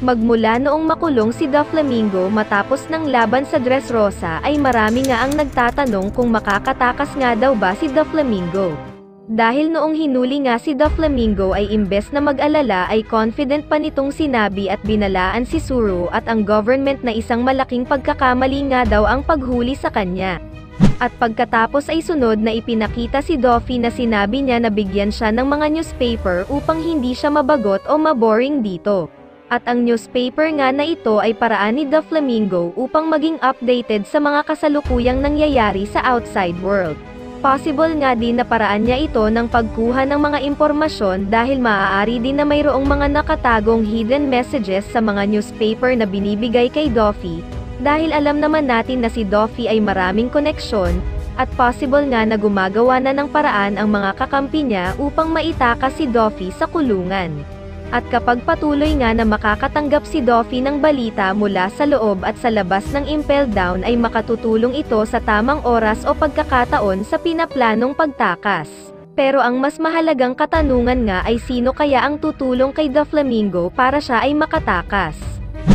Magmula noong makulong si Doflamingo matapos ng laban sa Dressrosa ay marami nga ang nagtatanong kung makakatakas nga daw ba si Doflamingo. Dahil noong hinuli nga si Doflamingo ay imbes na mag-alala ay confident pa nitong sinabi at binalaan si Zoro at ang government na isang malaking pagkakamali nga daw ang paghuli sa kanya. At pagkatapos ay sunod na ipinakita si Doffy na sinabi niya na bigyan siya ng mga newspaper upang hindi siya mabagot o maboring dito. At ang newspaper nga na ito ay paraan ni Doflamingo upang maging updated sa mga kasalukuyang nangyayari sa outside world. Possible nga din na paraan niya ito ng pagkuha ng mga impormasyon dahil maaari din na mayroong mga nakatagong hidden messages sa mga newspaper na binibigay kay Doffy, dahil alam naman natin na si Doffy ay maraming koneksyon, at possible nga na gumagawa na ng paraan ang mga kakampi niya upang maitakas si Doffy sa kulungan. At kapag patuloy nga na makakatanggap si Doffy ng balita mula sa loob at sa labas ng Impel Down ay makatutulong ito sa tamang oras o pagkakataon sa pinaplanong pagtakas. Pero ang mas mahalagang katanungan nga ay sino kaya ang tutulong kay Doflamingo para siya ay makatakas.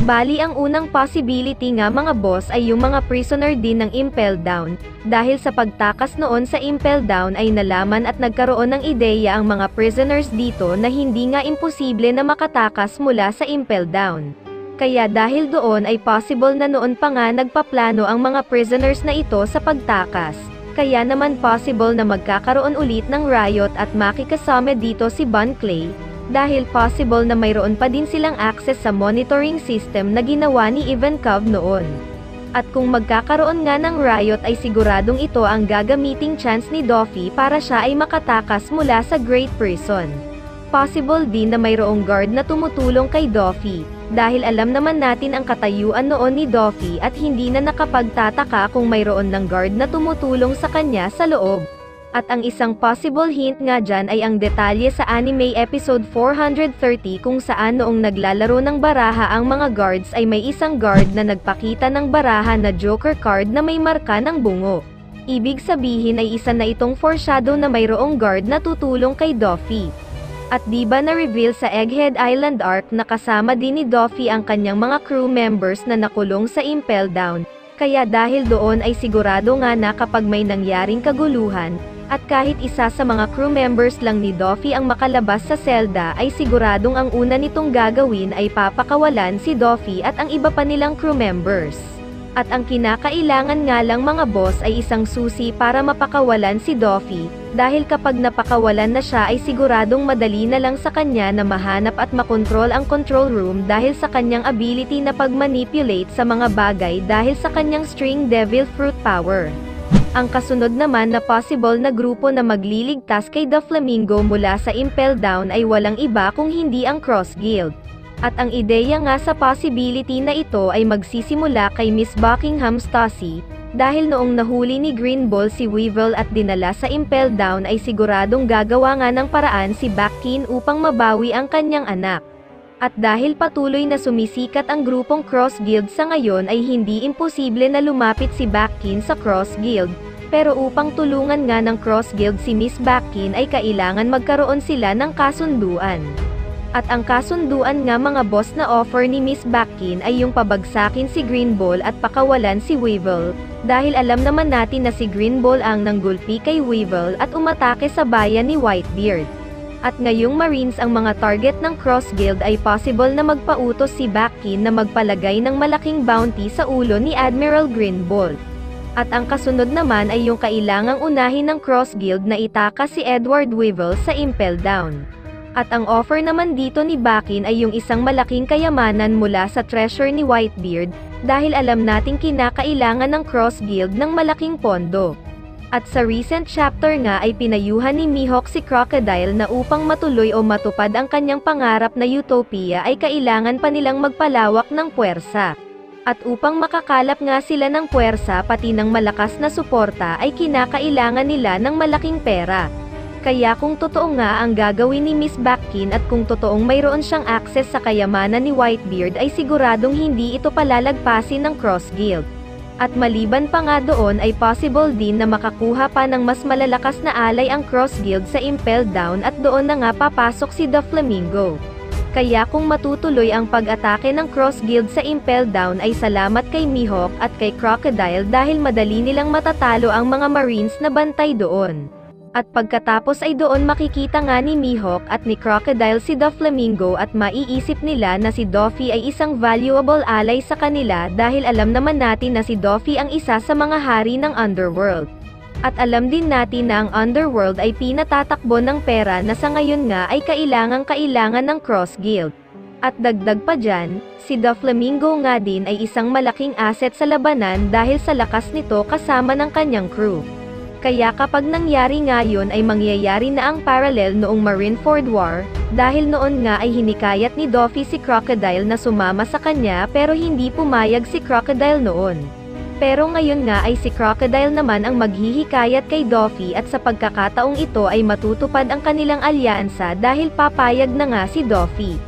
Bali ang unang possibility nga mga boss ay yung mga prisoner din ng Impel Down, dahil sa pagtakas noon sa Impel Down ay nalaman at nagkaroon ng ideya ang mga prisoners dito na hindi nga imposible na makatakas mula sa Impel Down. Kaya dahil doon ay possible na noon pa nga nagpaplano ang mga prisoners na ito sa pagtakas, kaya naman possible na magkakaroon ulit ng riot at makikasama dito si Bon Clay, dahil possible na mayroon pa din silang access sa monitoring system na ginawa ni Ivankov noon. At kung magkakaroon nga ng riot ay siguradong ito ang gagamiting chance ni Doffy para siya ay makatakas mula sa Great Prison. Possible din na mayroong guard na tumutulong kay Doffy, dahil alam naman natin ang katayuan noon ni Doffy at hindi na nakapagtataka kung mayroon ng guard na tumutulong sa kanya sa loob. At ang isang possible hint nga dyan ay ang detalye sa anime episode 430 kung saan noong naglalaro ng baraha ang mga guards ay may isang guard na nagpakita ng baraha na Joker card na may marka ng bungo. Ibig sabihin ay isa na itong foreshadow na mayroong guard na tutulong kay Doffy. At diba na-reveal sa Egghead Island arc na kasama din ni Doffy ang kanyang mga crew members na nakulong sa Impel Down, kaya dahil doon ay sigurado nga na kapag may nangyaring kaguluhan, at kahit isa sa mga crew members lang ni Doffy ang makalabas sa selda ay siguradong ang una nitong gagawin ay papakawalan si Doffy at ang iba pa nilang crew members. At ang kinakailangan nga lang mga boss ay isang susi para mapakawalan si Doffy, dahil kapag napakawalan na siya ay siguradong madali na lang sa kanya na mahanap at makontrol ang control room dahil sa kanyang ability na pag-manipulate sa mga bagay dahil sa kanyang String Devil Fruit power. Ang kasunod naman na possible na grupo na magliligtas kay Doflamingo mula sa Impel Down ay walang iba kung hindi ang Cross Guild. At ang ideya nga sa possibility na ito ay magsisimula kay Miss Buckingham Stussy, dahil noong nahuli ni Green Bull si Weevil at dinala sa Impel Down ay siguradong gagawa nga ng paraan si Bakkin upang mabawi ang kanyang anak. At dahil patuloy na sumisikat ang grupong Cross Guild sa ngayon ay hindi imposible na lumapit si Bakkin sa Cross Guild, pero upang tulungan nga ng Cross Guild si Miss Bakkin ay kailangan magkaroon sila ng kasunduan. At ang kasunduan nga mga boss na offer ni Miss Bakkin ay yung pabagsakin si Green Bull at pakawalan si Weevil, dahil alam naman natin na si Green Bull ang nanggulpi kay Weevil at umatake sa bayan ni Whitebeard. At ngayong Marines ang mga target ng Cross Guild ay possible na magpautos si Bakkin na magpalagay ng malaking bounty sa ulo ni Admiral Green Bull. At ang kasunod naman ay yung kailangang unahin ng Cross Guild na itakas si Edward Weevil sa Impel Down. At ang offer naman dito ni Bakkin ay yung isang malaking kayamanan mula sa treasure ni Whitebeard, dahil alam nating kinakailangan ng Cross Guild ng malaking pondo. At sa recent chapter nga ay pinayuhan ni Mihawk si Crocodile na upang matuloy o matupad ang kanyang pangarap na utopia ay kailangan pa nilang magpalawak ng puwersa. At upang makakalap nga sila ng puwersa pati ng malakas na suporta ay kinakailangan nila ng malaking pera. Kaya kung totoo nga ang gagawin ni Miss Bakkin at kung totoong mayroon siyang access sa kayamanan ni Whitebeard ay siguradong hindi ito palalagpasin ng Cross Guild. At maliban pa nga doon ay possible din na makakuha pa ng mas malalakas na alay ang Cross Guild sa Impel Down at doon na nga papasok si Doflamingo. Kaya kung matutuloy ang pag-atake ng Cross Guild sa Impel Down ay salamat kay Mihawk at kay Crocodile dahil madali nilang matatalo ang mga Marines na bantay doon. At pagkatapos ay doon makikita nga ni Mihawk at ni Crocodile si Doflamingo at maiisip nila na si Doffy ay isang valuable ally sa kanila dahil alam naman natin na si Doffy ang isa sa mga hari ng Underworld. At alam din natin na ang Underworld ay pinatatakbo ng pera na sa ngayon nga ay kailangan ng Cross Guild. At dagdag pa dyan, si Doflamingo nga din ay isang malaking asset sa labanan dahil sa lakas nito kasama ng kanyang crew. Kaya kapag nangyari nga yun ay mangyayari na ang parallel noong Marineford War, dahil noon nga ay hinikayat ni Doffy si Crocodile na sumama sa kanya pero hindi pumayag si Crocodile noon. Pero ngayon nga ay si Crocodile naman ang maghihikayat kay Doffy at sa pagkakataong ito ay matutupad ang kanilang alyansa dahil papayag na nga si Doffy.